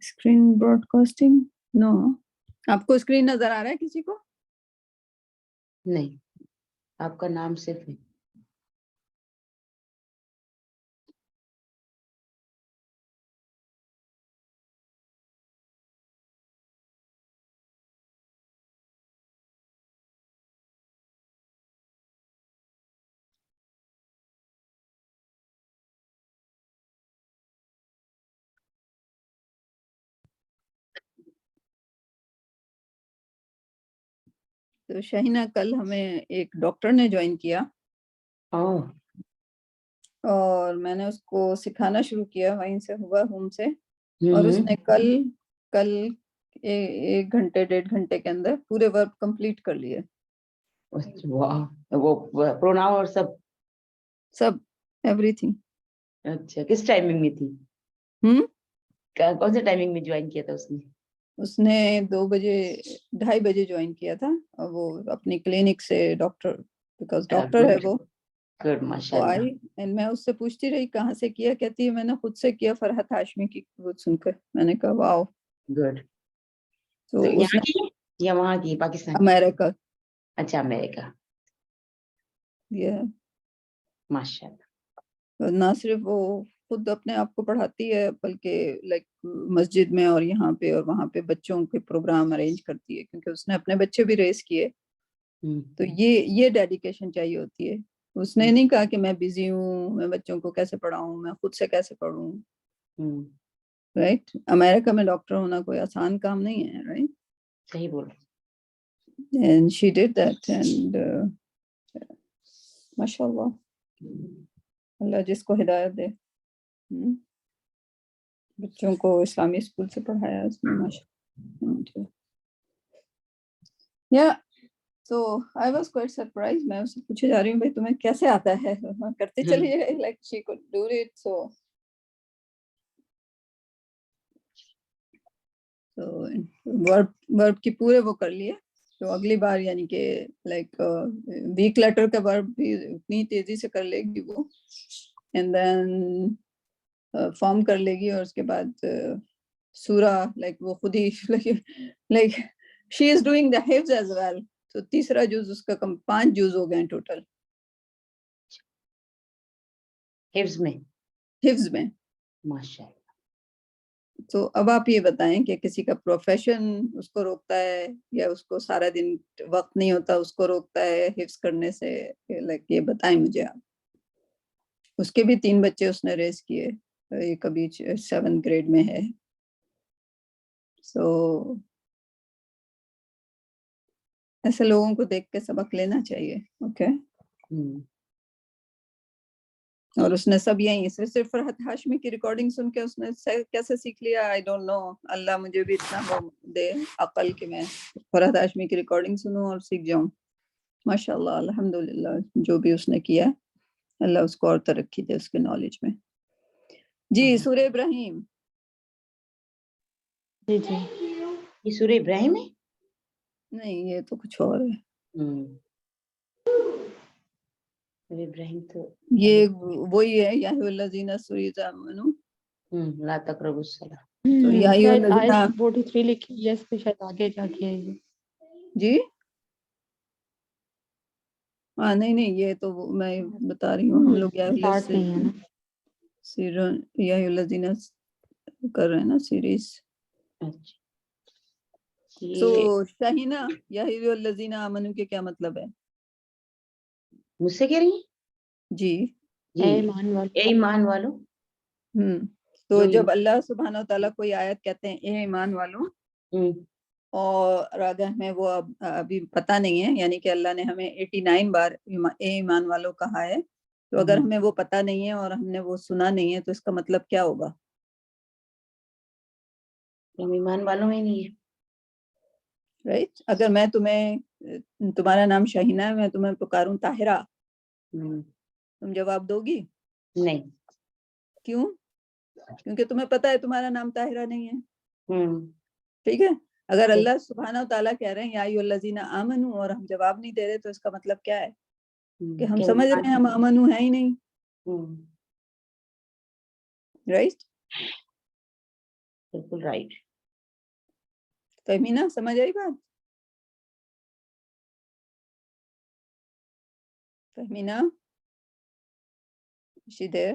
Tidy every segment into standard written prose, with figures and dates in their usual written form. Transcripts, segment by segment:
Screen Broad casting نو. آپ کو screen نظر آ رہا ہے کسی کو؟ نہیں، آپ کا نام صرف ہے. تو شاہینہ کل ہمیں ایک ڈاکٹر نے جوائن کیا اور میں نے اس کو سکھانا شروع کیا وہیں سے ہوا ہوم سے. اور اس نے کل 1 گھنٹے 1.5 گھنٹے کے اندر پورے ورک کمپلیٹ کر لیے. وہ پروناؤن اور سب ایوری تھنگ. اچھا، کس ٹائمنگ میں تھی؟ کون سے ٹائمنگ میں جوائن کیا تھا اس نے 2 بجے 2:30 بجے جوائن کیا تھا. اور وہ اپنی کلینک سے ڈاکٹر ہے وہ. گڈ، ماشاء وہ اللہ. آئی اینڈ میں اس سے پوچھتی رہی کہاں سے کیا. کہتی ہے میں نے خود سے کیا فرحت ہاشمی کی وہ سن کر. میں نے کہا واو. گڈ. تو اس یہاں نے کی یا وہاں کی؟ پاکستان؟ امریکہ. اچھا، امریکہ. یہ ماشاء اللہ. نہ صرف وہ خود اپنے آپ کو پڑھاتی ہے بلکہ لائک مسجد میں اور یہاں پہ اور وہاں پہ بچوں کے پروگرام ارینج کرتی ہے کیونکہ اس نے اپنے بچے بھی ریس کیے. تو یہ ڈیڈیکیشن چاہیے ہوتی ہے. اس نے نہیں کہا کہ میں بزی ہوں، میں بچوں کو کیسے پڑھاؤں، میں خود سے کیسے پڑھوں. رائٹ. امریکہ میں ڈاکٹر ہونا کوئی آسان کام نہیں ہے. رائٹ. صحیح بول. And she did that and ماشاء اللہ. اللہ جس کو ہدایت دے. بچوں کو اسلامی اسکول سے پڑھایا اس میں ماشاء اللہ. یا So I was quite surprised. میں اس سے پوچھے جا رہی ہوں بھائی تمہیں کیسے آتا ہے؟ کرتے چلیے like she could do it. So verb کی پورے وہ کر لیے. تو اگلی بار یعنی کہ لائک ویک لیٹر کا ورب بھی اتنی تیزی سے کر لے گی وہ. اینڈ دین فارم کر لے گی اور اس کے بعد سورہ لائک وہ خود ہی like she is doing the حفظ ایز ویل. تو تیسرا جز اس کا 5 جز ہو گئے ٹوٹل حفظ میں. ماشاء اللہ. تو اب آپ یہ بتائیں کہ کسی کا پروفیشن اس کو روکتا ہے یا اس کو سارا دن وقت نہیں ہوتا اس کو روکتا ہے حفظ کرنے سے؟ لائک یہ بتائیں مجھے آپ. اس کے بھی 3 بچے اس نے ریس کیے. ایک ابھی 7th گریڈ میں ہے. سو ایسے لوگوں کو دیکھ کے سبق لینا چاہیے. اوکے. اور اس نے سب یہیں صرف فرحت ہاشمی کی ریکارڈنگ سن کے اس نے کیسے سیکھ لیا آئی ڈونٹ نو. اللہ مجھے بھی اتنا وہ دے عقل کہ میں فرحت ہاشمی کی ریکارڈنگ سنوں اور سیکھ جاؤں. ماشاء اللہ الحمدللہ جو بھی اس نے کیا اللہ اس کو اور ترقی دے اس کے نالج میں. جی سورہ ابراہیم. جی جی یہ سورہ ابراہیم ہے؟ نہیں یہ تو کچھ اور ہے. ابراہیم تو یہ وہی ہے یا ایھا الذین آمنوا لا تقربوا الصلاۃ. تو یا ایھا شاید الذین آیت 43 لکھی ہے اس پہ، شاید آگے جا کے ہے یہ. جی ہاں نہیں یہ تو میں بتا رہی ہوں. ہم لوگ یا اسٹارٹ نہیں ہے نا. الذین کر رہے ہیں نا سیریز. تو شاہینہ یا الذین آمنوا کے کیا مطلب ہے؟ مجھ سے کہہ رہی ہیں؟ جی اے ایمان والو. اے ایمان والو. تو جب اللہ سبحانہ وتعالیٰ کوئی آیت کہتے ہیں اے ایمان والو اور اگر ہمیں وہ ابھی پتہ نہیں ہے یعنی کہ اللہ نے ہمیں 89 بار اے ایمان والو کہا ہے، تو اگر ہمیں وہ پتہ نہیں ہے اور ہم نے وہ سنا نہیں ہے تو اس کا مطلب کیا ہوگا؟ ایمان والوں میں نہیں ہے. رائٹ. اگر میں تمہارا نام شاہینہ ہے، میں تمہیں پکاروں طاہرہ، تم جواب دو گی؟ نہیں. کیوں؟ کیونکہ تمہیں پتہ ہے تمہارا نام طاہرہ نہیں ہے. ٹھیک ہے. اگر اللہ سبحانہ وتعالیٰ کہہ رہے ہیں یا ایھا الذین آمنوا اور ہم جواب نہیں دے رہے تو اس کا مطلب کیا ہے؟ کہ ہم سمجھ رہے ہیں ہم آمنوا ہیں ہی نہیں. رائٹ. بالکل رائٹ. فہمینا سمجھ آئی بات؟ فہمینا شدیر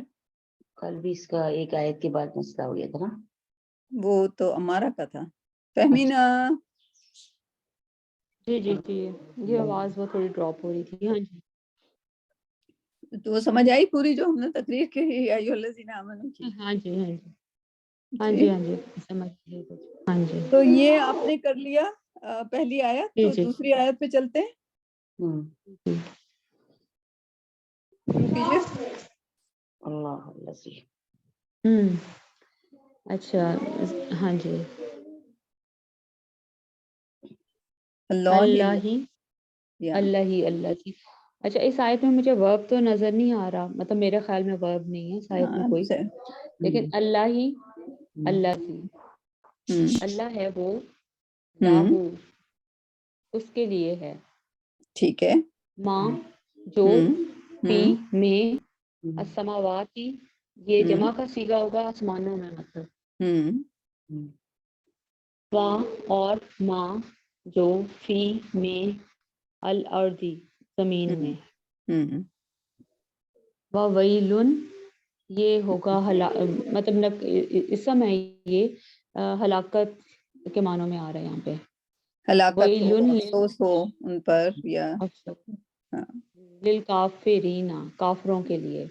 کل بھی اس کا ایک آیت کے بعد مسئلہ ہو گیا تھا نا. وہ تو امارہ کا تھا. فہمینا جی جی جی یہ آواز وہ تھوڑی ڈراپ ہو رہی تھی. ہاں جی تو وہ سمجھ آئی پوری جو ہم نے تقریر کی ایھا الذین آمنوا کی؟ ہاں جی ہاں جی ہاں جی ہاں جی سمجھ گئی. ہاں جی تو یہ آپ نے کر لیا پہلی آیت. جی تو جی دوسری آیت پہ چلتے ہیں. جی. شروع کیجیے. اللہ اللہ سے. اچھا ہاں جی. اللہ ہی یا اللہ کی. اچھا اس آیت میں مجھے ورب تو نظر نہیں آ رہا, مطلب میرے خیال میں ورب نہیں ہے اس آیت میں کوئی, لیکن اللہ ہی اللہ کی. اللہ ہے وہ لاہو اس کے لیے ہے. ٹھیک ہے. ماں جو فی ہوں میں السماواتی یہ جمع کا صیغہ ہوگا آسمانوں میں مطلب. واں اور ماں جو فی میں الارضی زمین میں. وویلن یہ ہوگا مطلب اس سمے یہ ہلاکت کے معنوں میں آ رہا ہے یہاں پہ. ہلاکت ہو, ویلن افسوس ہو ان پر, یا للکافرین کافروں کے لیے.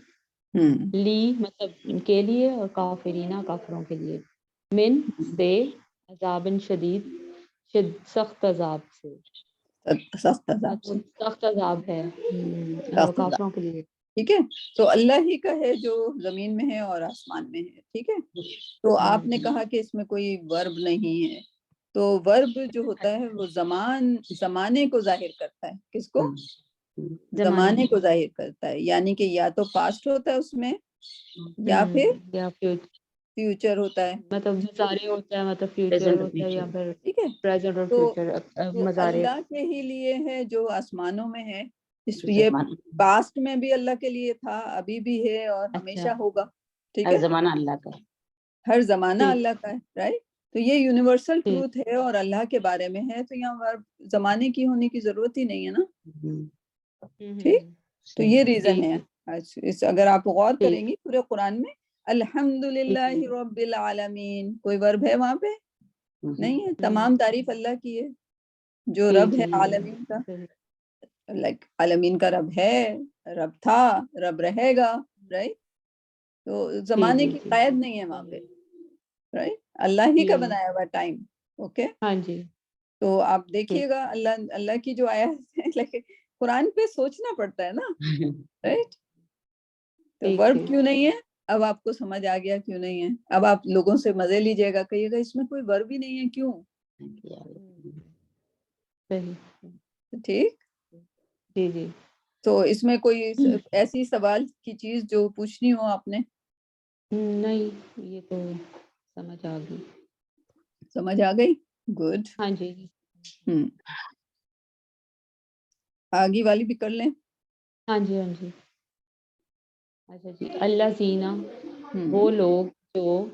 لی مطلب کے لیے اور کافرینہ کافروں کے لیے. من سے عذاب شدید سخت عذاب سے. سخت عذاب سے. سخت عذاب ہے کافروں کے لیے. ٹھیک ہے. تو اللہ ہی کا ہے جو زمین میں ہے اور آسمان میں ہے. ٹھیک ہے. تو آپ نے کہا کہ اس میں کوئی ورب نہیں ہے. تو ورب جو ہوتا ہے وہ زمانے کو ظاہر کرتا ہے. کس کو؟ زمانے کو ظاہر کرتا ہے. یعنی کہ یا تو پاسٹ ہوتا ہے اس میں, یا پھر فیوچر ہوتا ہے. مطلب مضارع ہوتا ہے, مطلب فیوچر Present اور ہوتا ہے, یا future. پھر ٹھیک ہے. پریزنٹ اور تو فیوچر مضارع. اللہ کے ہی لیے ہے جو آسمانوں میں ہے. اس جو یہ زمانہ پاسٹ میں بھی اللہ کے لیے تھا, ابھی بھی ہے اور ہمیشہ اچھا ہوگا. ٹھیک ہر ہے. زمانہ اللہ کا ہے. ہر زمانہ ٹھیک اللہ کا ہے. رائٹ. تو یہ یونیورسل ٹھیک ٹروتھ ہے اور اللہ کے بارے میں ہے. تو یہاں زمانے کی ہونے کی ضرورت ہی نہیں ہے نا. ٹھیک. تو یہ ریزن ہے. اگر آپ غور کریں گی پورے قرآن میں الحمدللہ رب العالمین, کوئی ورب ہے وہاں پہ؟ نہیں ہے. تمام تعریف اللہ کی ہے جو رب ہے عالمین کا. لائک عالمین کا رب ہے, رب تھا, رب رہے گا. رائٹ. تو زمانے کی قید نہیں ہے وہاں پہ. رائٹ. اللہ ہی کا بنایا ہوا ٹائم. اوکے. ہاں جی. تو آپ دیکھیے گا اللہ کی جو آیات ہے, لیکن قرآن پہ سوچنا پڑتا ہے نا. رائٹ. تو ورب کیوں نہیں ہے؟ اب آپ کو سمجھ آ گیا کیوں نہیں ہے. اب آپ لوگوں سے مزے لیجیے گا, کہیے گا اس میں کوئی ورب ہی نہیں ہے, کیوں؟ ٹھیک. جی جی. تو اس میں کوئی ایسی سوال کی چیز جو پوچھنی ہو آپ نے؟ نہیں, یہ تو سمجھ آ گئی. سمجھ آ گئی. گڈ. ہاں جی. آگے والی بھی کر لیں. ہاں جی ہاں جی. اچھا جی. اللہ زینا وہ لوگ جو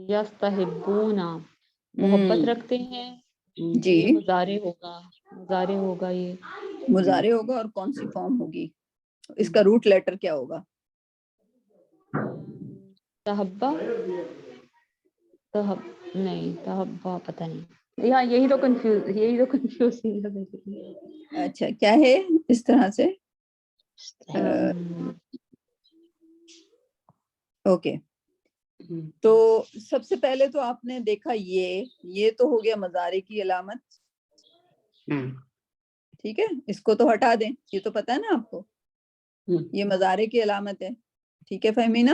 یستحبون محبت رکھتے ہیں. جی. یہ مضارع ہوگا یہ. مضارع ہوگا. اور کون سی فارم ہوگی؟ اس کا روٹ لیٹر کیا ہوگا؟ تحبہ نہیں, تحبہ پتہ نہیں. یہاں یہی تو کنفیوز. اچھا کیا ہے اس طرح سے؟ اوکے. تو سب سے پہلے تو آپ نے دیکھا یہ تو ہو گیا مضارع کی علامت. ٹھیک ہے. اس کو تو ہٹا دیں, یہ تو پتہ ہے نا آپ کو, یہ مضارع کی علامت ہے. ٹھیک ہے فہمینا.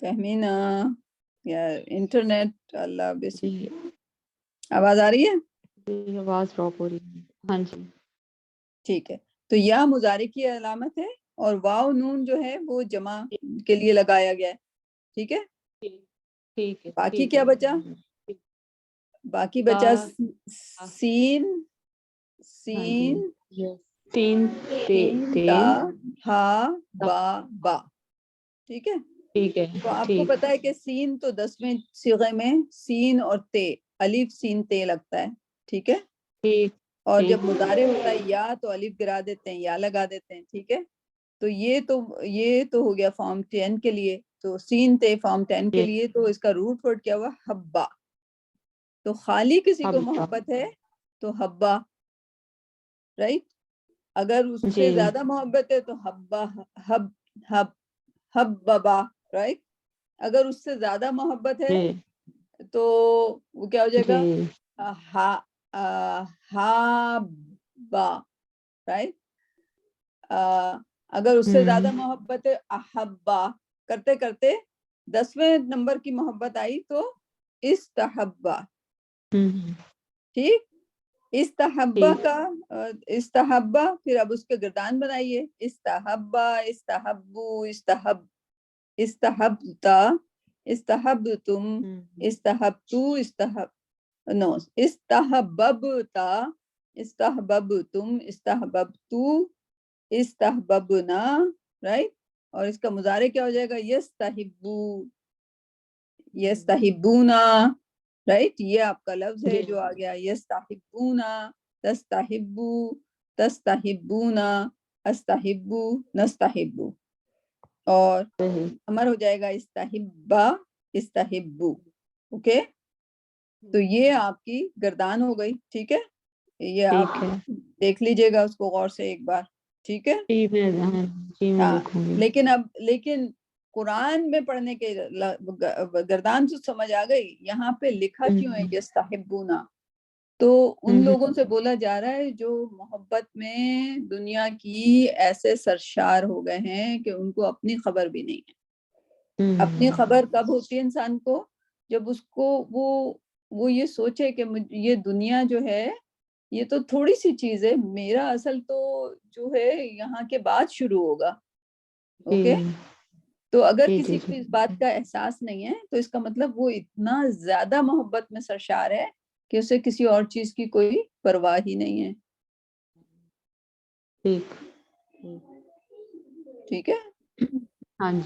فہمینا یا انٹرنیٹ اللہ بسم. آواز آ رہی ہے؟ آواز ڈراپ ہو رہی ہے. ہاں جی. ٹھیک ہے. تو یا مضارع کی علامت ہے, اور واو نون جو ہے وہ جمع کے لیے لگایا گیا ہے. ٹھیک ہے. ٹھیک ہے. باقی کیا بچا؟ باقی بچا سین ہاں جی. تا ہا با با. ٹھیک ہے. ٹھیک ہے. تو آپ کو پتا ہے کہ سین تو 10ویں صیغے میں سین اور تے الف سین تے لگتا ہے. ٹھیک ہے. ٹھیک. اور جب مضارع ہوتا ہے یا تو الف گرا دیتے ہیں یا لگا دیتے ہیں. ٹھیک ہے. تو یہ تو ہو گیا فارم 10 کے لیے. تو سین تے فارم 10 کے لیے تو اس کا روٹ ورڈ کیا ہوا حبا. تو خالی کسی کو محبت ہے تو حبا رائٹ. اگر اس سے زیادہ محبت ہے تو حبا حب حب حب ببا رائٹ. اگر اس سے زیادہ محبت ہے تو وہ کیا ہو جائے گا ہا با رائٹ. اگر اس سے زیادہ محبت ہے احبا. کرتے کرتے 10ویں نمبر کی محبت آئی تو استحبا. ٹھیک. استحبا کا استحبا پھر اب اس کے گردان بنائیے. استحبا استحبو استحب استحبتا استحبتم استحبتو استحب نو استحببتا استحببتم استحببتو استحببنا رائٹ. اور اس کا مضارع کیا ہو جائے گا یستحبو یستحبونا رائٹ. یہ آپ کا لفظ ہے جو آ گیا یستحبونا تستحبو تستحبونا استحبو نستحبو. اور امر ہو جائے گا استحبا استحبو. اوکے. تو یہ آپ کی گردان ہو گئی. ٹھیک ہے. یہ آپ دیکھ لیجئے گا اس کو غور سے ایک بار. ٹھیک ہے. لیکن قرآن میں پڑھنے کے گردان تو سمجھ آ گئی. یہاں پہ لکھا کیوں ہے یستحبونا؟ تو ان لوگوں سے بولا جا رہا ہے جو محبت میں دنیا کی ایسے سرشار ہو گئے ہیں کہ ان کو اپنی خبر بھی نہیں ہے. اپنی خبر کب ہوتی ہے انسان کو؟ جب اس کو وہ یہ سوچے کہ یہ دنیا جو ہے یہ تو تھوڑی سی چیز ہے. میرا اصل تو جو ہے یہاں کے بعد شروع ہوگا. اوکے. تو اگر کسی کو اس بات کا احساس نہیں ہے تو اس کا مطلب وہ اتنا زیادہ محبت میں سرشار ہے کہ اسے کسی اور چیز کی کوئی پرواہ ہی نہیں ہے. ٹھیک ہے.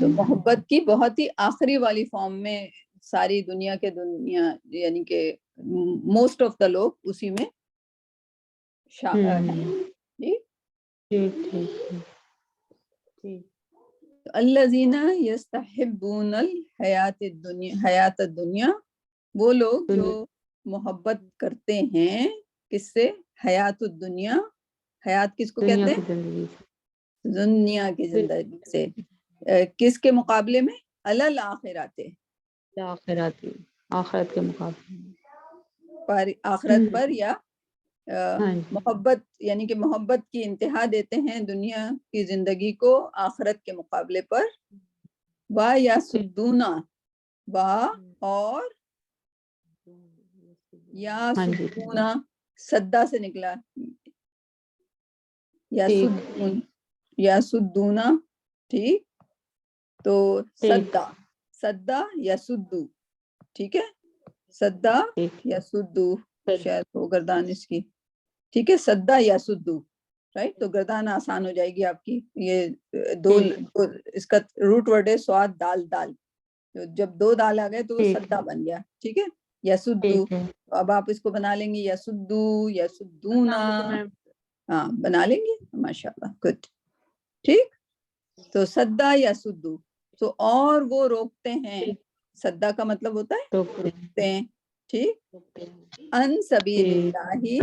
تو محبت کی بہت ہی آخری والی فارم میں ساری دنیا یعنی کہ موسٹ آف دا لوگ اسی میں الذین یستحبون الحیات الدنیا. وہ لوگ جو محبت کرتے ہیں کس سے؟ حیات الدنیا. حیات کس کو کہتے ہیں؟ دنیا کی زندگی سے. کس کے مقابلے میں؟ الآخرات. آخرت کے مقابلے پر آخرت پر یا محبت یعنی کہ محبت کی انتہا دیتے ہیں دنیا کی زندگی کو آخرت کے مقابلے پر. وا یا سدونا وا اور یا سدونا سدا سے نکلا یا سدون یا سدونا. ٹھیک. تو سدا یا سدو. ٹھیک ہے. سدا یا سدو شاید وہ گردان اس کی. ٹھیک ہے. سدا یا سدو رائٹ. تو گردان آسان ہو جائے گی آپ کی. یہ دو اس کا روٹ ورڈ ہے سواد دال دال. جب دو دال آ گئے تو وہ سدا بن گیا. ٹھیک ہے. یا سدو. اب آپ اس کو بنا لیں گے یا سدو یا سدونا. ہاں بنا لیں گے ماشاء اللہ. گڈ. ٹھیک. تو سدا یا سدو. تو اور وہ روکتے ہیں. سدا کا مطلب ہوتا ہے روکتے ہیں. ٹھیک. ان سبیل اللہ.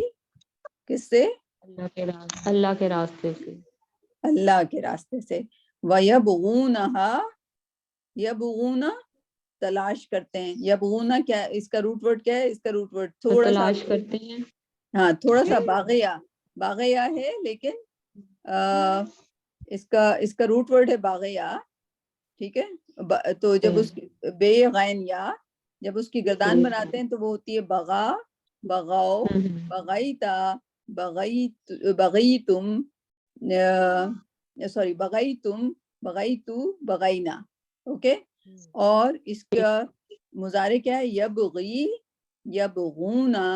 کس سے؟ اللہ کے راستے سے. اللہ کے راستے سے. وَيَبْغُونَهَا یبغونا تلاش کرتے ہیں. یبغونا کیا اس کا روٹ ورڈ کیا ہے؟ اس کا روٹ ورڈ تھوڑا سا تلاش کرتے ہیں. ہاں تھوڑا سا باغیا ہے لیکن اس کا روٹ ورڈ ہے باغیا. ٹھیک ہے. تو جب اس بے غین یا جب اس کی گردان بناتے ہیں تو وہ ہوتی ہے بغا بغاؤ بغیتا بغیتم سوری بغیتم بغیتو بغینا. اوکے. اور اس کا مضارع کیا ہے؟ یبغی یبغونا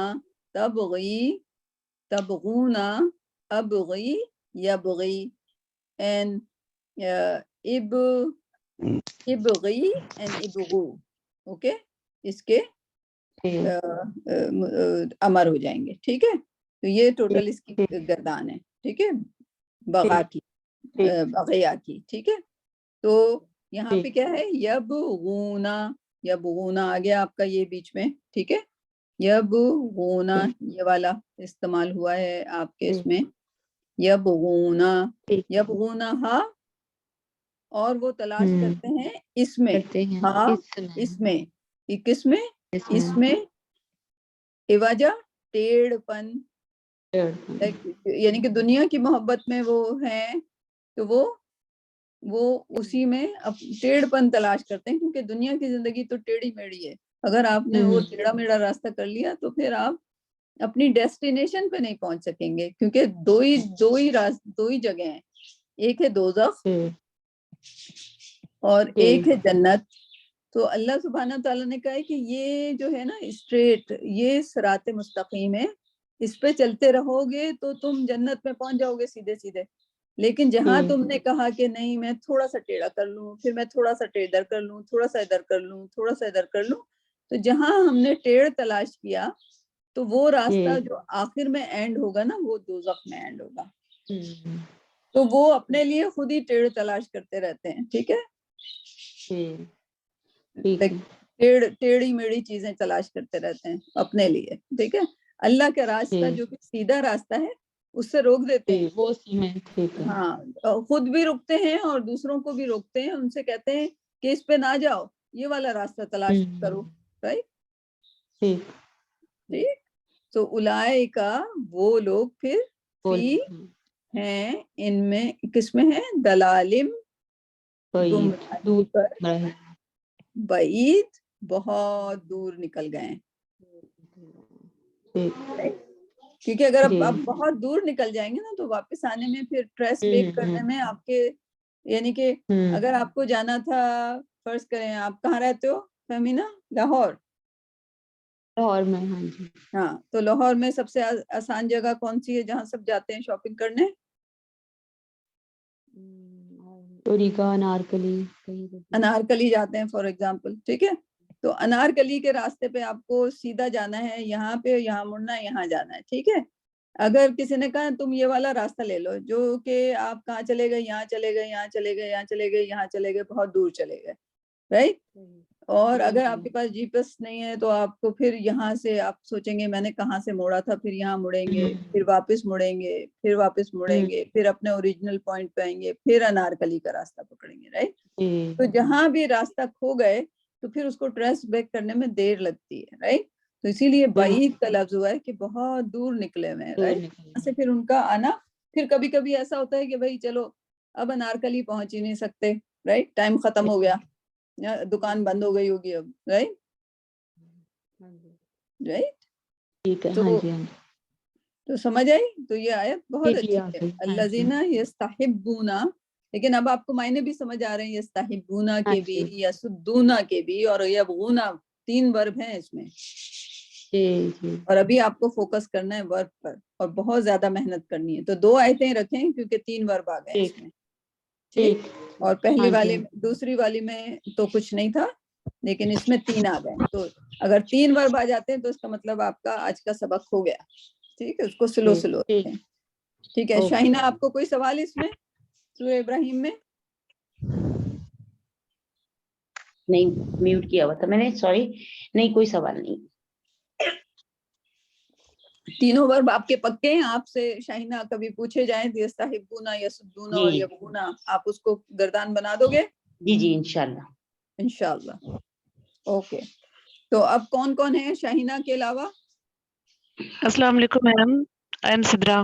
تبغی تبغونا ابغی یبغی. اینڈ ابغی اینڈ ابغو. اوکے, اس کے امر ہو جائیں گے. ٹھیک ہے, تو یہ ٹوٹل اس کی گردان ہے. ٹھیک ہے, بغا کی, بغیا کی. ٹھیک ہے, تو یہاں پہ کیا ہے, یبغونا, یبغونا آ گیا آپ کا یہ بیچ میں. ٹھیک ہے, یبغونا یہ والا استعمال ہوا ہے آپ کے اس میں, یبغونا, یبغونہا, اور وہ تلاش کرتے ہیں اس میں, ہاں اس میں, کس میں, اس میں, ایواجہ ٹیڑھ پن, یعنی کہ دنیا کی محبت میں وہ ہیں تو وہ اسی میں ٹیڑھ پن تلاش کرتے ہیں, کیونکہ دنیا کی زندگی تو ٹیڑھی میڑھی ہے. اگر آپ نے وہ ٹیڑھا میڑھا راستہ کر لیا تو پھر آپ اپنی ڈیسٹینیشن پہ نہیں پہنچ سکیں گے, کیونکہ دو ہی جگہ ہیں, ایک ہے دوزخ اور ایک ہے جنت. تو اللہ سبحانہ تعالیٰ نے کہا ہے کہ یہ جو ہے نا اسٹریٹ, یہ صراط مستقیم ہے, اس پہ چلتے رہو گے تو تم جنت میں پہنچ جاؤ گے سیدھے سیدھے. لیکن جہاں تم نے کہا کہ نہیں میں تھوڑا سا ٹیڑھا کر لوں, پھر میں تھوڑا سا ادھر کر لوں, تھوڑا سا ادھر کر لوں, تھوڑا سا ادھر کر لوں, تو جہاں ہم نے ٹیڑھ تلاش کیا تو وہ راستہ جو آخر میں اینڈ ہوگا نا, وہ دوزخ میں اینڈ ہوگا. تو وہ اپنے لیے خود ہی ٹیڑھ تلاش کرتے رہتے ہیں. ٹھیک ہے, ٹیڑھی میڑھی چیزیں تلاش کرتے رہتے ہیں اپنے لیے. ٹھیک ہے, اللہ کا راستہ جو کہ سیدھا راستہ ہے اس سے روک دیتے ہیں. ہاں, خود بھی رکتے ہیں اور دوسروں کو بھی روکتے ہیں, ان سے کہتے ہیں کہ اس پہ نہ جاؤ, یہ والا راستہ تلاش کرو. رائٹ, ٹھیک. تو اولئکا, وہ لوگ پھر فی ہیں, ان میں کس میں ہیں, دلالم, گمراہی پر, بعید, بہت دور نکل گئے. کیونکہ اگر آپ بہت دور نکل جائیں گے نا تو واپس آنے میں پھر ٹریس بیک کرنے میں آپ کے, یعنی کہ اگر آپ کو جانا تھا, فرض کریں آپ کہاں رہتے ہو فہمینا, لاہور. لاہور میں, ہاں جی. ہاں, تو لاہور میں سب سے آسان جگہ کون سی ہے جہاں سب جاتے ہیں شاپنگ کرنے؟ انارکلی جاتے ہیں فار ایگزامپل. ٹھیک ہے, تو انارکلی کے راستے پہ آپ کو سیدھا جانا ہے, یہاں پہ یہاں مڑنا ہے, یہاں جانا ہے. ٹھیک ہے, اگر کسی نے کہا تم یہ والا راستہ لے لو, جو کہ آپ کہاں چلے گئے, یہاں چلے گئے, یہاں چلے گئے, یہاں چلے گئے, یہاں چلے گئے, بہت دور چلے گئے. رائٹ, اور اگر آپ کے پاس جی پی ایس نہیں ہے تو آپ کو پھر یہاں سے آپ سوچیں گے میں نے کہاں سے موڑا تھا, پھر یہاں مڑیں گے, پھر واپس مڑیں گے, پھر واپس مڑیں گے, پھر اپنے اوریجنل پوائنٹ پہ آئیں گے, پھر انارکلی کا راستہ پکڑیں گے. رائٹ, تو جہاں بھی راستہ کھو گئے تو پھر اس کو ٹریس بیک کرنے میں دیر لگتی ہے. رائٹ, تو اسی لیے بعید کا لفظ ہوا ہے کہ بہت دور نکلے ہوئے ہیں. رائٹ, سے پھر ان کا آنا, پھر کبھی کبھی ایسا ہوتا ہے کہ بھائی چلو اب انارکلی پہنچ ہی نہیں سکتے. رائٹ, ٹائم ختم ہو گیا, دکان بند ہو گئی ہوگی اب. رائٹ, رائٹ, تو سمجھ آئی. تو یہ آیت بہت اچھی ہے, الذین یستحبون. لیکن اب آپ کو معنی بھی سمجھ آ رہے ہیں, یستحبون کے بھی, یسدون کے بھی, اور یبغون, 3 ورب ہیں اس میں. اور ابھی آپ کو فوکس کرنا ہے ورب پر, اور بہت زیادہ محنت کرنی ہے. تو 2 آیتیں رکھیں کیونکہ 3 ورب آ گئے اس میں. ٹھیک, اور پہلی والی, دوسری والی میں تو کچھ نہیں تھا, لیکن اس میں 3 آ گئے. تو اگر 3 ورب آ جاتے ہیں تو اس کا مطلب آپ کا آج کا سبق ہو گیا. ٹھیک ہے, اس کو سلو رکھیں. ٹھیک ہے, شاہینہ آپ کو کوئی سوال اس میں سورہ ابراہیم میں؟ نہیں, میوٹ کیا ہوا تھا میں نے, سوری. نہیں, کوئی سوال نہیں. تینوں ورب آپ کے پکے ہیں. آپ سے شاہینہ کبھی پوچھے جائیں یستحبون, یسدون اور یبغون, آپ اس کو گردان بنا دو گے؟ جی انشاءاللہ. انشاءاللہ. اوکے, تو اب کون کون ہے شاہینہ کے علاوہ؟ السلام علیکم madam, I am Sidra.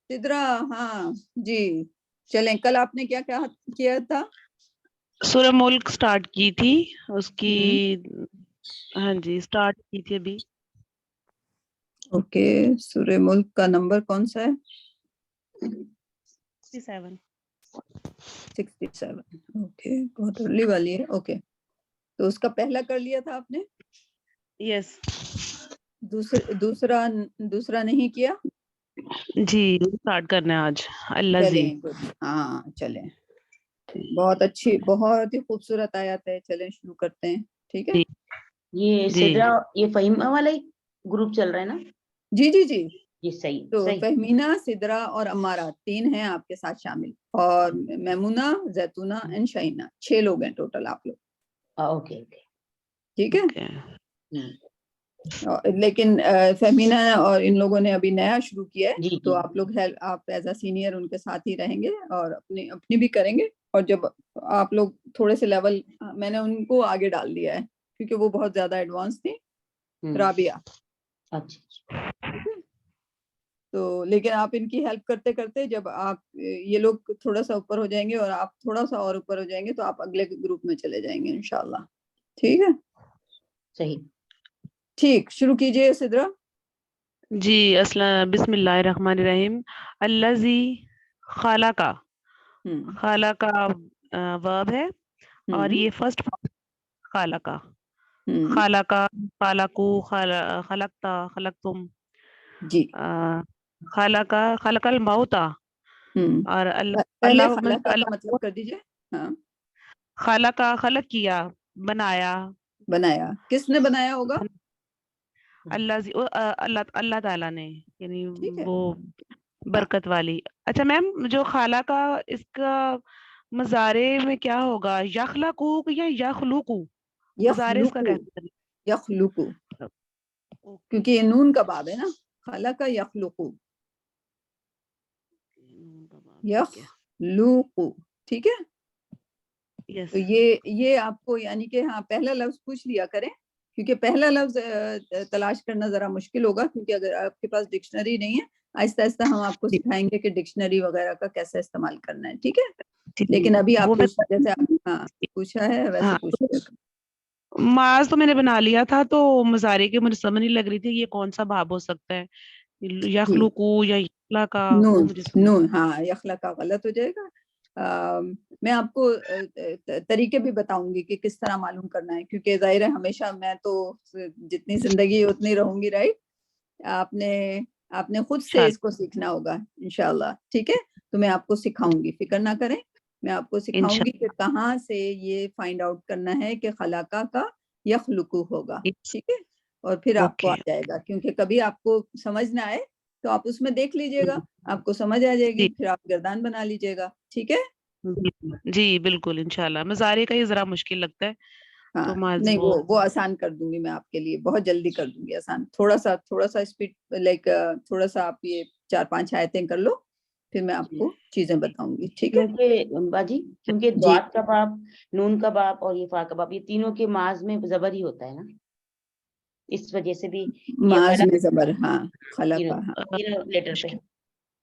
Sidra, ہاں جی, چلیں. کل آپ نے کیا کیا تھا؟ سورہ ملک سٹارٹ کی تھی, اس کی ہاں جی سٹارٹ کی تھی ابھی. اوکے, سورہ ملک کا نمبر کون سا ہے؟ 67. 67. اوکے, بہت ارلی والی ہے. اوکے, تو اس کا پہلا کر لیا تھا آپ نے؟ یس. دوسرا نہیں کیا؟ جی, سٹارٹ کرنا ہے آج. اللہ جی. چلیں, ہاں چلیں. بہت اچھی بہت ہی خوبصورت آیات ہے. چلیں شروع کرتے ہیں. ٹھیک ہے. یہ سدرا یہ فہیمہ والا ہی گروپ چل رہا ہے نا؟ جی جی جی. یہ صحیح تو صحیح. فہمینہ، سدرا اور امارہ 3 ہیں آپ کے ساتھ شامل، اور میمونہ، زیتونہ اینڈ شہینہ 6 لوگ ہیں ٹوٹل آپ لوگ. اوکے اوکے ٹھیک ہے. لیکن فہمینہ اور ان لوگوں نے ابھی نیا شروع کیا ہے، جی تو آپ لوگ آپ ایز اے سینئر ان کے ساتھ ہی رہیں گے اور اپنی بھی کریں گے. اور جب آپ لوگ تھوڑے سے لیول، میں نے ان کو آگے ڈال دیا ہے کیونکہ وہ بہت زیادہ ایڈوانس تھی. رابعہ. اچھا. تو لیکن آپ ان کی ہیلپ کرتے کرتے جب آپ یہ لوگ تھوڑا سا اوپر ہو جائیں گے اور آپ تھوڑا سا اور اوپر ہو جائیں گے تو آپ اگلے گروپ میں چلے جائیں گے انشاءاللہ. ٹھیک ہے. صحیح. ٹھیک، شروع کیجئے سدرا. جی بسم اللہ الرحمن الرحیم. الذی خالقہ، خالقہ ورب ہے اور یہ فرسٹ خالقہ، خالقہ، خالقو، خلقتا، خلقتم. جی. خلق الموتا، اور پہلے اللہ خلقہ کا مطلب کر دیجئے. ہاں. خلق کیا، بنایا. بنایا کس نے بنایا ہوگا؟ اللہ تعالیٰ نے، یعنی ٹھیک ہے. وہ برکت والی. اچھا میم، جو خالہ کا اس کا مضارع میں کیا ہوگا؟ یخلقو یا یخلقو؟ مضارع اس کا کیسے؟ یخلقو، کیونکہ یہ نون کا باب ہے نا. خلق یخلقو، یخلقو. ٹھیک ہے. تو یہ آپ کو یعنی کہ ہاں پہلا لفظ پوچھ لیا کریں، کیونکہ پہلا لفظ تلاش کرنا ذرا مشکل ہوگا، کیونکہ اگر آپ کے پاس ڈکشنری نہیں ہے، آہستہ آہستہ ہم آپ کو سکھائیں گے کہ ڈکشنری وغیرہ کا کیسے استعمال کرنا ہے. ٹھیک ہے. لیکن ابھی آپ جیسے آپ پوچھا ہے ویسے پوچھ لیا. ماز تو میں نے بنا لیا تھا، تو مضارع کے مجھے سمجھ نہیں لگ رہی تھی یہ کون سا باب ہو سکتا ہے، یخلقو یا یخلقا. نون ہاں یخلقا غلط ہو جائے گا. میں آپ کو طریقے بھی بتاؤں گی کہ کس طرح معلوم کرنا ہے، کیونکہ ظاہر ہے ہمیشہ میں تو جتنی زندگی اتنی رہوں گی، رائٹ. آپ نے خود سے اس کو سیکھنا ہوگا انشاءاللہ. ٹھیک ہے. تو میں آپ کو سکھاؤں گی، فکر نہ کریں. میں آپ کو سکھاؤں گی کہ کہاں سے یہ فائنڈ آؤٹ کرنا ہے کہ خلاقہ کا یخلقو ہوگا. ٹھیک ہے. اور پھر آپ کو آ جائے گا، کیونکہ کبھی آپ کو سمجھ نہ آئے تو آپ اس میں دیکھ لیجئے گا، آپ کو سمجھ آ جائے گی، پھر آپ گردان بنا لیجئے گا. ٹھیک ہے. جی بالکل انشاءاللہ. مضارع کا یہ ذرا مشکل لگتا ہے. ہاں نہیں، وہ آسان کر دوں گی میں آپ کے لیے، بہت جلدی کر دوں گی آسان. تھوڑا سا اسپیڈ، لائک تھوڑا سا آپ یہ 4-5 آیتیں کر لو، پھر میں آپ کو چیزیں بتاؤں گی. ٹھیک ہے. کیونکہ باجی دوات کا باب، نون کا باب اور یہ فا کا باب، یہ تینوں کے ماز میں زبر ہی ہوتا ہے نا، اس وجہ سے بھی ماز میں زبر. ہاں خلقہ. تینوں لیٹر پہ.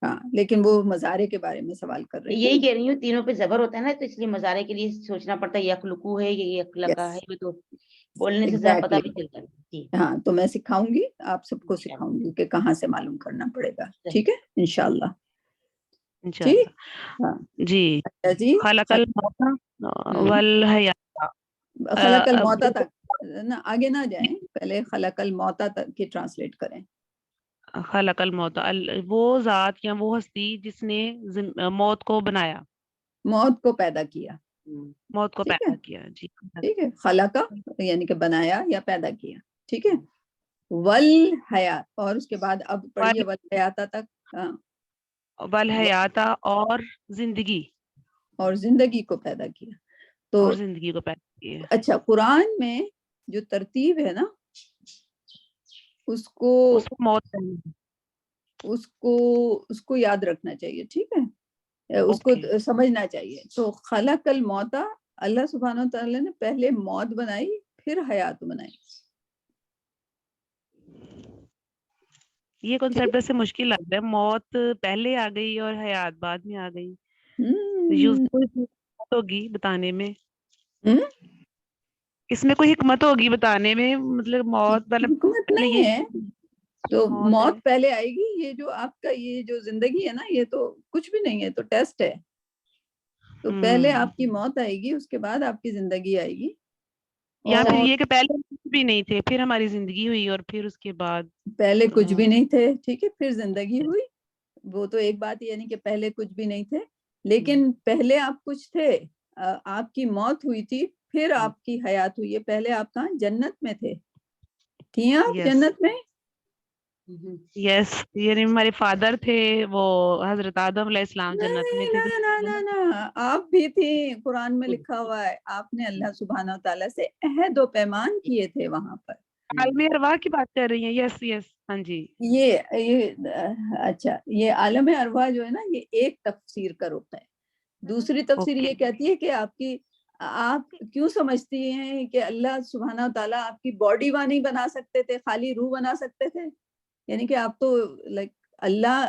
ہاں لیکن وہ مضارع کے بارے میں سوال کر رہی یہی کہہ رہی ہوں، تینوں پہ زبر ہوتا ہے نا، تو اس لیے مضارع کے لیے سوچنا پڑتا ہے یخلقو ہے یا یخلقا ہے. تو بولنے سے ذرا پتہ بھی چلتا ہے. ہاں تو میں سکھاؤں گی، آپ سب کو سکھاؤں گی کہ کہاں سے معلوم کرنا پڑے گا. ٹھیک ہے انشاءاللہ. ٹھیک. ہاں جی. خلق الموت والحیات. خلق الموتا تک نا، آگے نہ جائیں، پہلے خلق الموتا تک کی ٹرانسلیٹ کریں. خلق الموت، وہ ذات یا وہ ہستی جس نے موت کو بنایا، موت کو پیدا کیا. موت کو پیدا کیا. جی ٹھیک ہے. خلقہ یعنی کہ بنایا یا پیدا کیا. ٹھیک ہے. والحیات، اور اس کے بعد اب پڑھیے والحیات تک. والحیات، اور زندگی، اور زندگی کو پیدا کیا. تو اور زندگی کو پیدا کیا. اچھا، قرآن میں جو ترتیب ہے نا، اس کو موت، اس کو یاد رکھنا چاہیے. ٹھیک ہے. اس کو سمجھنا چاہیے. تو خلق الموتا، اللہ سبحانہ وتعالی نے پہلے موت بنائی، پھر حیات بنائی. یہ کنسیپٹ سے مشکل لگ رہا ہے، موت پہلے آ گئی اور حیات بعد میں آ گئی. ہوگی بتانے میں، اس میں کوئی حکمت ہوگی بتانے میں، مطلب موت حکمت پہلے نہیں یہ ہے. تو موت پہلے آئے گی. یہ جو آپ کا یہ جو زندگی ہے نا، یہ تو کچھ بھی نہیں ہے، تو ٹیسٹ ہے. تو پہلے آپ کی موت آئے گی، اس کے بعد آپ کی زندگی آئے گی. یا پھر یہ کہ پہلے کچھ بھی نہیں تھے، پھر ہماری زندگی ہوئی، اور پھر اس کے بعد پہلے کچھ بھی نہیں تھے. ٹھیک ہے. پھر زندگی ہوئی. وہ تو ایک بات، یعنی کہ پہلے کچھ بھی نہیں تھے، لیکن پہلے آپ کچھ تھے. آپ کی موت ہوئی تھی پھر آپ کی حیات ہوئی ہے. پہلے آپ کہاں جنت میں تھی آپ جنت میں؟ یس یعنی ہمارے فادر تھے وہ حضرت آدم علیہ السلام جنت میں تھے. نا آپ بھی تھی. قرآن میں لکھا ہوا ہے آپ نے اللہ سبحانہ و تعالیٰ سے عہد و پیمان کیے تھے وہاں پر. عالم ارواح کی بات کر رہی ہیں؟ یس یس ہاں جی. یہ اچھا یہ عالم ارواح جو ہے نا یہ ایک تفسیر کا رخ ہے. دوسری تفسیر یہ کہتی ہے کہ آپ کیوں سمجھتی ہیں کہ اللہ سبحانہ و تعالیٰ آپ کی باڈی وہاں نہیں بنا سکتے تھے، خالی روح بنا سکتے تھے؟ یعنی کہ آپ تو لائک اللہ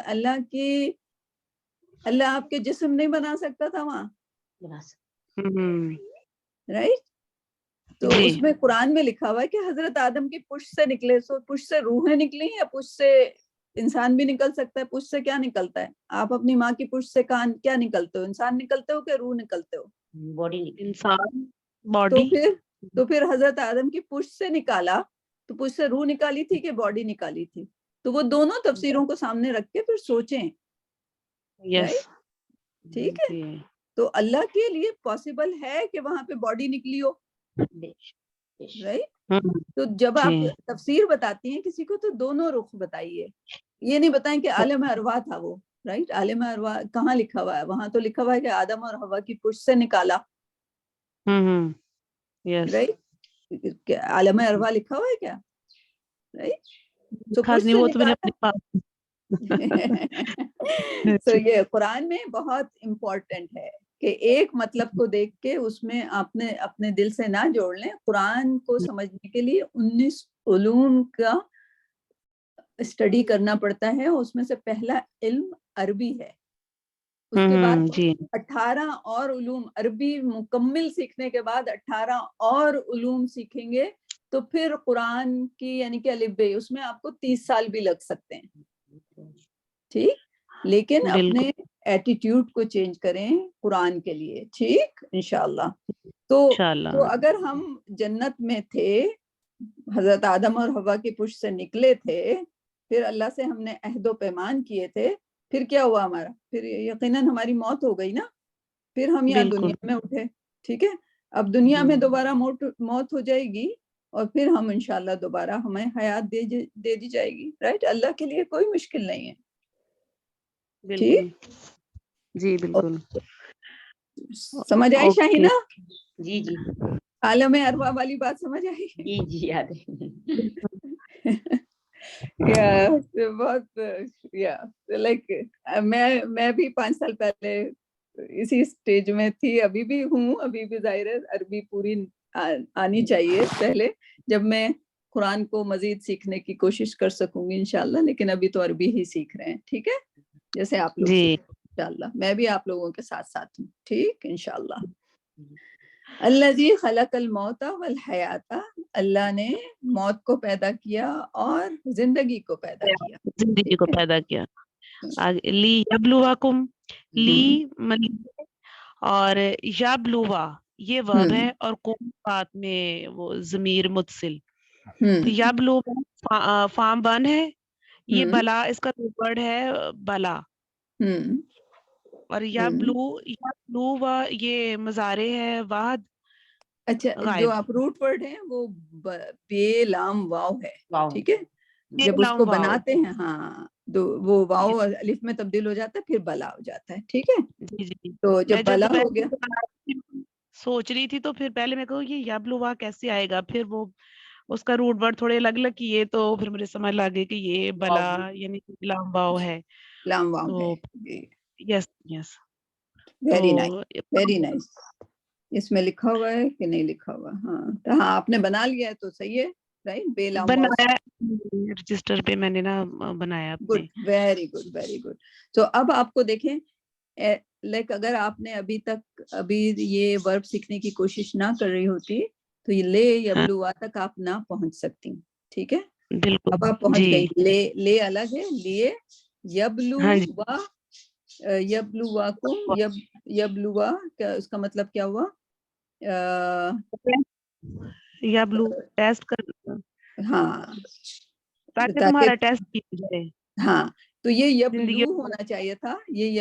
آپ کے جسم نہیں بنا سکتا تھا وہاں، رائٹ؟ تو اس میں قرآن میں لکھا ہوا ہے کہ حضرت آدم کی پشت سے نکلے. سو پشت سے روحیں نکلی یا پشت سے انسان بھی نکل سکتا ہے؟ پشت سے کیا نکلتا ہے؟ آپ اپنی ماں کی پشت سے کیا نکلتے ہو؟ انسان نکلتے ہو کہ روح نکلتے ہو؟ باڈی. انسان باڈی. تو پھر حضرت آدم کی پشت سے نکالا تو پشت سے روح نکالی تھی کہ باڈی نکالی تھی؟ تو وہ دونوں تفسیروں کو سامنے رکھ کے پھر سوچیں. یس ٹھیک ہے. تو اللہ کے لیے پاسبل ہے کہ وہاں پہ باڈی نکلی ہو، رائٹ؟ تو جب آپ تفسیر بتاتی ہیں کسی کو تو دونوں رخ بتائیے. یہ نہیں بتائیں کہ عالم ارواح تھا وہ، رائٹ؟ عالم ارواح کہاں لکھا ہوا ہے؟ وہاں تو لکھا ہوا ہے کہ آدم اور حوا کی پشت سے نکالا، رائٹ؟ عالم ارواح لکھا ہوا ہے کیا؟ رائٹ؟ تو پشت سے نکالا. تو یہ قرآن میں بہت امپورٹنٹ ہے کہ ایک مطلب کو دیکھ کے اس میں آپ نے اپنے دل سے نہ جوڑ لیں. قرآن کو سمجھنے کے لیے 19 علوم کا اسٹڈی کرنا پڑتا ہے. اس میں سے پہلا علم عربی ہے، اس کے بعد 18 اور علوم. عربی مکمل سیکھنے کے بعد 18 اور علوم سیکھیں گے تو پھر قرآن کی یعنی کہ الف ب اس میں آپ کو 30 سال بھی لگ سکتے ہیں. ٹھیک، لیکن اپنے ایٹیٹیوڈ کو چینج کریں قرآن کے لیے. ٹھیک انشاءاللہ. تو اگر ہم جنت میں تھے، حضرت آدم اور حوا کی پشت سے نکلے تھے، پھر اللہ سے ہم نے عہد و پیمان کیے تھے، پھر کیا ہوا ہمارا؟ پھر یقیناً ہماری موت ہو گئی نا. پھر ہم یہاں دنیا میں اٹھے. ٹھیک ہے، اب دنیا میں دوبارہ موت ہو جائے گی اور پھر ہم انشاءاللہ دوبارہ ہمیں حیات دے دی جائے گی. رائٹ؟ اللہ کے لیے کوئی مشکل نہیں ہے. بالکل جی بالکل. سمجھ آئی شاہینہ؟ جی جی. عالم ارواح والی بات سمجھ آئی؟ جی جی یاد ہے. بہت لائک میں بھی 5 سال پہلے اسی سٹیج میں تھی، ابھی بھی ہوں. ابھی بھی ظاہر ہے عربی پوری آنی چاہیے پہلے، جب میں قرآن کو مزید سیکھنے کی کوشش کر سکوں گی انشاءاللہ. لیکن ابھی تو عربی ہی سیکھ رہے ہیں. ٹھیک ہے، جیسے آپ لوگ انشاءاللہ. میں بھی آپ لوگوں کے ساتھ ساتھ ہوں. ٹھیک انشاءاللہ. الذی خلق الموت والحیات، اللہ نے موت کو پیدا کیا اور زندگی کو پیدا کیا. زندگی کو پیدا کیا. لی یبلوکم، لی اور یبلوا یہ ورب ہے اور کم بات میں وہ ضمیر متصل. تو یبلوا فام بن ہے، یہ بلا اس کا ورڈ ہے بلا، اور یبلو یہ مضارع ہے واحد. اچھا، جو آپ روٹ ورڈ ہیں وہ بے لام واو ہے. ٹھیک ہے، جب اس کو بناتے ہیں ہاں وہ واو الف میں تبدیل ہو جاتا ہے، پھر بلا ہو جاتا ہے. ٹھیک ہے، تو جب بلا ہو گیا سوچ رہی تھی تو پھر پہلے میں کہوں یہ یبلوا کیسے آئے گا، پھر وہ اس کا روٹ ورڈ تھوڑے الگ الگ کیے تو پھر مجھے سمجھ لگے کہ یہ بلا یعنی لام واو ہے. لام واو ہے. Yes yes. Very nice very nice. اس میں لکھا ہوا ہے کہ نہیں لکھا ہوا؟ ہاں تو ہاں آپ نے بنا لیا ہے تو صحیح ہے. رائٹ، بے لام بنایا رجسٹر پہ میں نے نا بنایا. Good, very good very good. تو اب آپ کو دیکھیں لائک اگر آپ نے ابھی یہ ورب سیکھنے کی کوشش نہ کر رہی ہوتی تو یہ لے یبلوا تک آپ نہ پہنچ سکتی. ٹھیک ہے، اب آپ پہنچ گئی. لے الگ ہے، لیے یبلوا یبلواکم یبلوا کیا اس کا مطلب کیا ہوا؟ یبلو ٹیسٹ کر، ہاں تاکہ تمہارا ٹیسٹ کیا جائے. ہاں تو یہ یبلو ہونا چاہیے تھا. یہ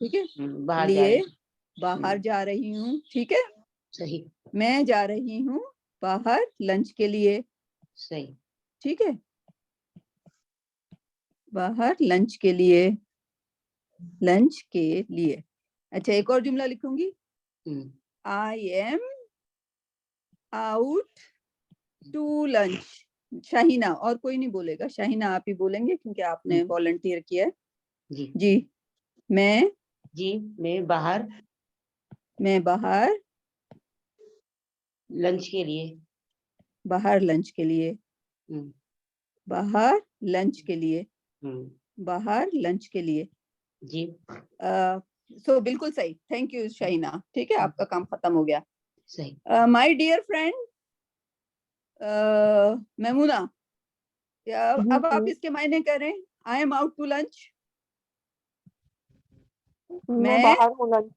ٹھیک ہے, باہر جا لیے رہے ہیں. باہر جا رہی ہوں, ٹھیک ہے, صحیح میں جا رہی ہوں باہر لنچ کے لیے, صحیح. ٹھیک ہے, باہر لنچ کے لیے, لنچ کے لیے. اچھا ایک اور جملہ لکھوں گی, I am out to lunch. Shaheena, اور کوئی نہیں بولے گا, شاہینہ آپ ہی بولیں گے کیونکہ آپ نے والنٹیئر کیا ہے. جی جی میں باہر لنچ کے لیے, باہر لنچ کے لیے, باہر لنچ کے لیے, باہر لنچ کے لیے. جی سو بالکل صحیح, تھینک یو شاہینہ, ٹھیک ہے, آپ کا کام ختم ہو گیا. صحیح. مائی ڈیئر فرینڈ میمونہ, اب آپ اس کے معنی کریں, I am out to lunch. میں باہر ہوں لنچ.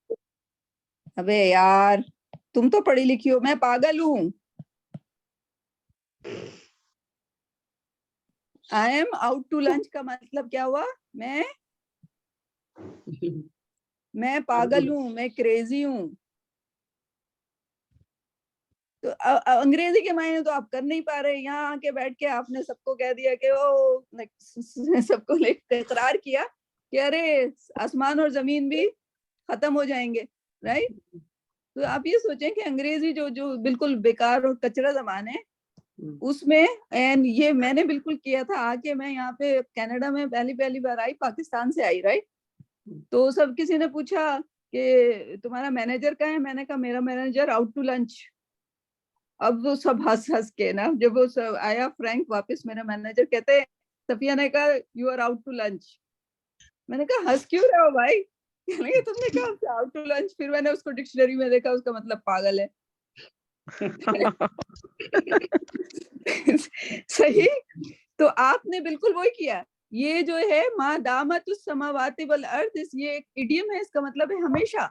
ابے یار تم تو پڑھی لکھی ہو, میں پاگل ہوں. I am out to lunch کا مطلب کیا ہوا, میں پاگل ہوں, میں کریزی ہوں. تو انگریزی کے معنی تو آپ کر نہیں پا رہے, یہاں آ کے بیٹھ کے آپ نے سب کو کہہ دیا کہ سب کو اقرار کیا کہ ارے آسمان اور زمین بھی ختم ہو جائیں گے, رائٹ. تو آپ یہ سوچیں کہ انگریزی جو بالکل بیکار اور کچرا زبان ہے, اس میں یہ میں نے بالکل کیا تھا آ کے, میں یہاں پہ کینیڈا میں پہلی بار آئی, پاکستان سے آئی, رائٹ. تو سب کسی نے پوچھا کہ تمہارا مینیجر کہاں ہے, میں نے کہا میرا مینیجر آؤٹ ٹو لنچ. اب وہ سب ہنس کے نا, جب وہ آیا فرینک واپس, میرا مینیجر کہتے صفیہ نے کہا you are out to lunch. میں نے کہا ہنس کیوں رہے ہو بھائی, تم نے کہا آؤٹ ٹو لنچ. پھر میں نے اس کو ڈکشنری میں دیکھا, اس کا مطلب پاگل ہے. صحیح. تو آپ نے بالکل وہی کیا. یہ جو ہے ما دامت السماوات والارض, یہ ایک ایڈیم ہے, اس کا مطلب ہے ہمیشہ.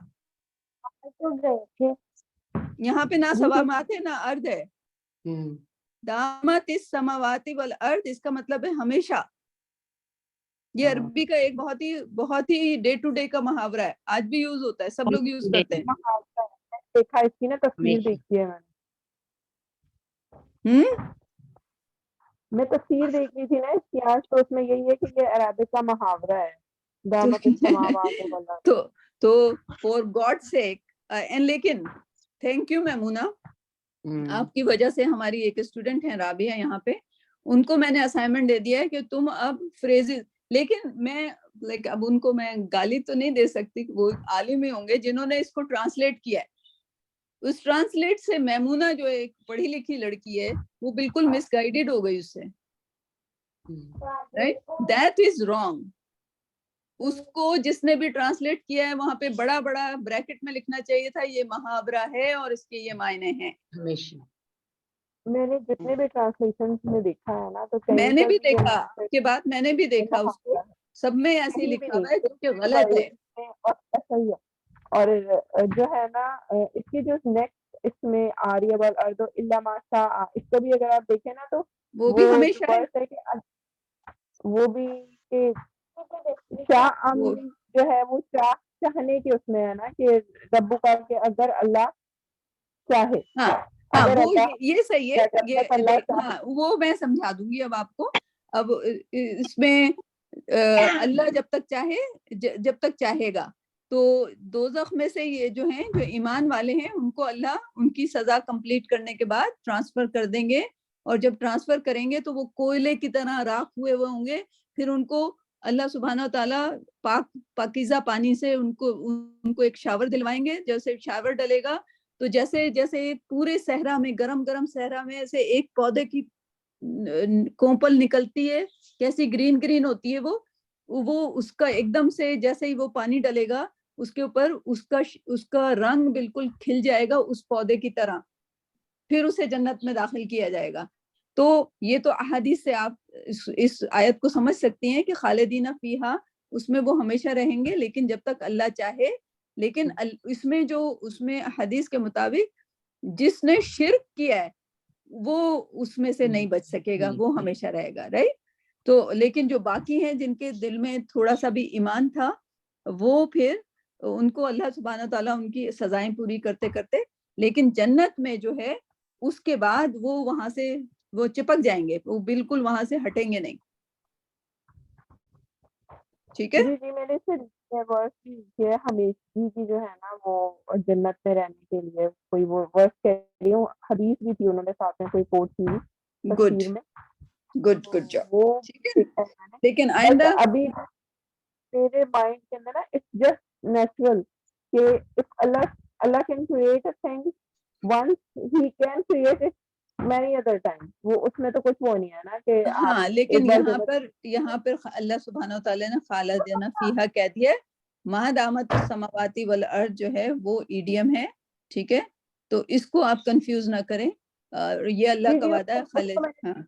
یہاں پہ نہ سماوات ہے نہ ارض ہے, دامت السماوات والارض, اس کا مطلب ہے ہمیشہ. یہ عربی کا ایک بہت ہی ڈے ٹو ڈے کا محاورہ ہے, آج بھی یوز ہوتا ہے, سب لوگ یوز کرتے ہیں. دیکھا اس کی نا تصویر دیکھی ہے میں تصویر دیکھ لی تھی نا اس کی آج, تو اس میں یہی ہے کہ یہ عربک کا محاورہ ہے, دامت السماوات والارض. تو فور گاڈ سیک. لیکن تھینک یو میمونہ, آپ کی وجہ سے ہماری ایک اسٹوڈنٹ ہیں رابعہ یہاں پہ, ان کو میں نے اسائنمنٹ دے دیا ہے کہ تم اب فریزز, لیکن میں اب ان کو میں گالی تو نہیں دے سکتی, وہ عالم ہی ہوں گے جنہوں نے اس کو ٹرانسلیٹ کیا ہے. اس ٹرانسلیٹ سے میمونہ جو ایک پڑھی لکھی لڑکی ہے وہ بالکل مس گائیڈڈ ہو گئی اس سے, رائٹ. That is wrong. اس کو جس نے بھی ٹرانسلیٹ کیا ہے وہاں پہ بڑا بریکٹ میں لکھنا چاہیے تھا یہ محاورہ ہے اور اس کے یہ معنی ہیں. میں نے جتنے بھی ٹرانسلیشن میں دیکھا ہے نا, تو میں نے بھی دیکھا کے بعد میں نے بھی دیکھا اس کو, سب میں ایسے ہی لکھا ہوا ہے جو کہ غلط ہے. صحیح ہے. اور جو ہے نا اس کی جو نیکسٹ اس میں آریہ والارض الا ما شاء, اس کو بھی اگر آپ دیکھیں نا تو وہ بھی ہمیشہ ہے کہ وہ بھی شاء جو ہے وہ چاہنے کے اس میں ہے نا, کہ رب کا کہ اگر اللہ چاہے. ہاں وہ یہ صحیح ہے, ہاں وہ میں سمجھا دوں گی اب آپ کو. اب اس میں اللہ جب تک چاہے گا, تو دوزخ میں سے یہ جو ہیں جو ایمان والے ہیں ان کو اللہ ان کی سزا کمپلیٹ کرنے کے بعد ٹرانسفر کر دیں گے, اور جب ٹرانسفر کریں گے تو وہ کوئلے کی طرح راکھ ہوئے وہ ہوں گے. پھر ان کو اللہ سبحانہ و تعالیٰ پاکیزہ پانی سے ان کو ایک شاور دلوائیں گے. جیسے شاور ڈلے گا تو جیسے پورے صحرا میں, گرم صحرا میں ایسے ایک پودے کی کوپل نکلتی ہے, کیسی گرین ہوتی ہے وہ اس کا ایک دم سے جیسے ہی وہ پانی ڈلے گا اس کے اوپر اس کا رنگ بالکل کھل جائے گا اس پودے کی طرح, پھر اسے جنت میں داخل کیا جائے گا. تو یہ تو احادیث سے آپ اس آیت کو سمجھ سکتی ہیں کہ خالدین فیہا, اس میں وہ ہمیشہ رہیں گے لیکن جب تک اللہ چاہے. لیکن اس میں حدیث کے مطابق جس نے شرک کیا ہے وہ اس میں سے نہیں بچ سکے گا, وہ ہمیشہ رہے گا, رائٹ. تو لیکن جو باقی ہیں جن کے دل میں تھوڑا سا بھی ایمان تھا وہ پھر ان کو اللہ سبحانہ تعالیٰ ان کی سزائیں پوری کرتے کرتے، لیکن جنت میں جو ہے اس کے بعد وہ وہاں سے وہ چپک جائیں گے، وہ بالکل وہاں سے ہٹیں گے نہیں. ٹھیک ہے. جی میں نے سے ورس کی ہے ہمیشگی کی جو ہے نا وہ جنت میں رہنے کے لیے کوئی وہ ورس کہہ رہی ہوں، حدیث بھی تھی انہوں نے ساتھ میں کوئی کوٹ کی تفسیر میں. Good job. وہ ٹھیک ہے. لیکن آئندہ ابھی میرے مائنڈ کے اندر نا اٹس جسٹ نیچرل کہ Allah can create a thing once he can create it many other time. وہ اس میں تو کچھ وہ نہیں ہے نا کہ ہاں، لیکن یہاں پر اللہ سبحانہ وتعالیٰ نے خالدین فیہا کہہ دیا ہے. ما دامت السماواتی والارض جو ہے وہ ایڈیم ہے. ٹھیک ہے، تو اس کو آپ کنفیوز نہ کریں. یہ اللہ کا وعدہ ہے. خالد ہاں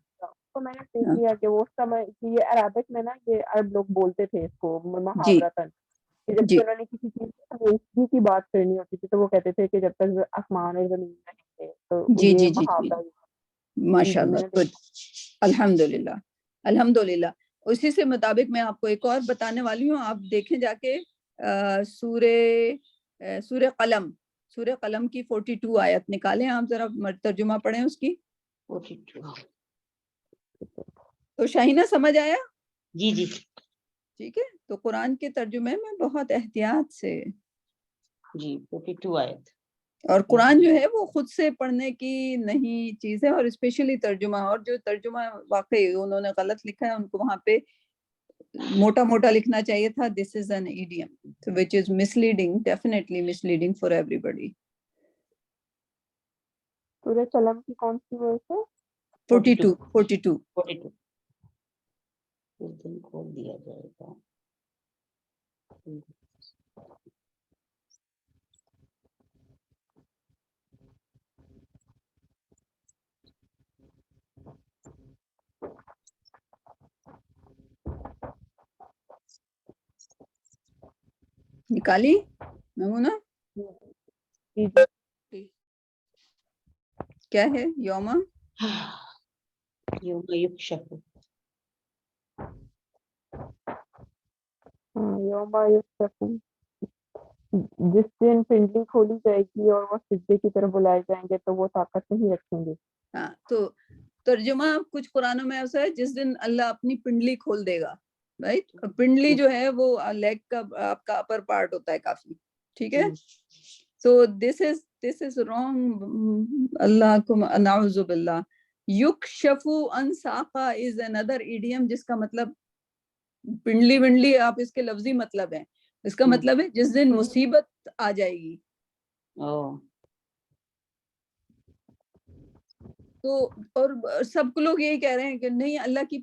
تو میں نے دیکھ لیا کہ وہ سمجھ کہ یہ عربک میں نا یہ عرب لوگ بولتے تھے اس کو محاورتاً، جب جی انہوں نے کسی چیز کی بات کرنی ہوتی تھی تو وہ کہتے تھے کہ جب تک آسمان اور زمین رہیں گے تو جی یہ جی جی محاورہ. ماشاء اللہ. گڈ. الحمدللہ. اسی سے مطابق میں آپ کو ایک اور بتانے والی ہوں. آپ دیکھیں جا کے سورہ قلم کی 42 آیت نکالیں. آپ ذرا ترجمہ پڑھیں اس کی. 42. تو شاہینہ سمجھ آیا؟ جی ٹھیک ہے. تو قرآن کے ترجمے میں بہت احتیاط سے جی 42 آیت. اور قرآن جو ہے وہ خود سے پڑھنے کی نہیں چیز ہے، اور اسپیشلی ترجمہ. اور جو ترجمہ واقعی انہوں نے غلط لکھا ہے، ان کو وہاں پہ موٹا موٹا لکھنا چاہیے تھا. This is an idiom which is misleading, definitely misleading for everybody. سورہ قلم کی کون سی ورس ہے؟ 42. اس دن کھول دیا جائے گا. نکالی میمونہ؟ کیا ہے یوما؟ یوم یکشف. یوم یکشف، جس دن پنڈلی کھولی جائے گی اور وہ سجدے کی طرف بلائے جائیں گے تو وہ طاقت نہیں رکھیں گے. ہاں، تو ترجمہ کچھ قرآنوں میں ایسا ہے جس دن اللہ اپنی پنڈلی کھول دے گا. رائٹ. پنڈلی جو ہے وہ لیگ کا آپ کا اپر پارٹ ہوتا ہے کافی. ٹھیک ہے. So this is wrong. اللہ کو نعوذ باللہ. یکشفو ان ساقا is another idiom جس کا مطلب پنڈلی آپ اس کے لفظی مطلب ہے. اس کا مطلب ہے جس دن مصیبت آ جائے گی. تو اور سب لوگ یہی کہہ رہے ہیں کہ نہیں اللہ کی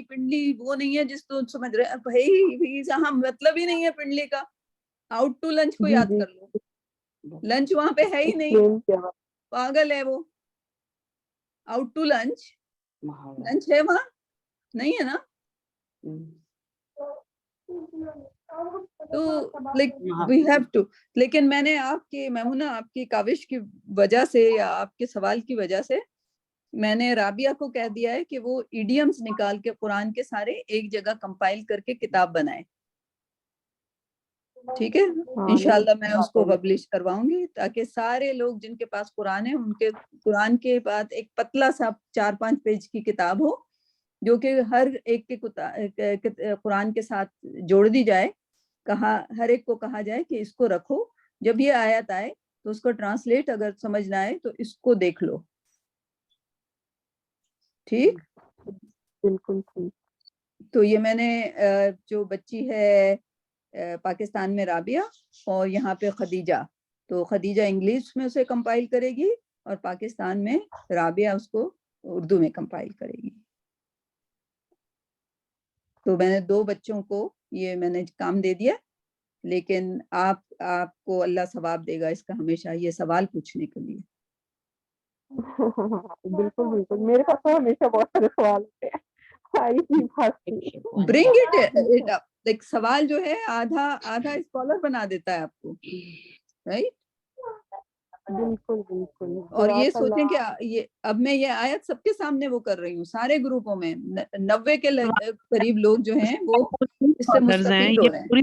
پنڈلی وہ نہیں ہے جس کو سمجھ رہے ہیں. بھائی ہاں مطلب ہی نہیں ہے پنڈلی کا. آؤٹ ٹو لنچ کو یاد کر لو. لنچ وہاں پہ ہے ہی نہیں. پاگل ہے وہ. آؤٹ ٹو لنچ ہے وہاں نہیں ہے نا. تو لائک وی ہیو ٹو. لیکن میں نے آپ کی میمونہ آپ کی کاوش کی وجہ سے یا آپ کے سوال کی وجہ سے میں نے رابعہ کو کہہ دیا ہے کہ وہ ایڈیمز نکال کے قرآن کے سارے ایک جگہ کمپائل کر کے کتاب بنائے. ٹھیک ہے. انشاءاللہ میں اس کو پبلش کرواؤں گی تاکہ سارے لوگ جن کے پاس قرآن ہے ان کے قرآن کے بعد ایک پتلا سا 4-5 پیج کی کتاب ہو جو کہ ہر ایک کے قرآن کے ساتھ جوڑ دی جائے. ہر ایک کو کہا جائے کہ اس کو رکھو، جب یہ آیت آئے تو اس کو ٹرانسلیٹ اگر سمجھ نہ آئے تو اس کو دیکھ لو. ٹھیک. بالکل ٹھیک. تو یہ میں نے جو بچی ہے پاکستان میں رابعہ اور یہاں پہ خدیجہ، تو خدیجہ انگلش میں اسے کمپائل کرے گی اور پاکستان میں رابعہ اس کو اردو میں کمپائل کرے گی. تو میں نے 2 بچوں کو یہ میں نے کام دے دیا. لیکن آپ کو اللہ ثواب دے گا اس کا ہمیشہ یہ سوال پوچھنے کے لیے. بالکل میرے پاس تو ہمیشہ بہت سارے سوال ہوتے ہیں. Bring it up. لائک سوال جو ہے آدھا اسکالر بنا دیتا ہے آپ کو. رائٹ. بالکل. اور یہ سوچیں کہ اب میں یہ آیت سب کے سامنے وہ کر رہی ہوں سارے گروپوں میں 90 کے قریب لوگ جو ہیں وہ اس سے مستفید ہو رہے ہیں.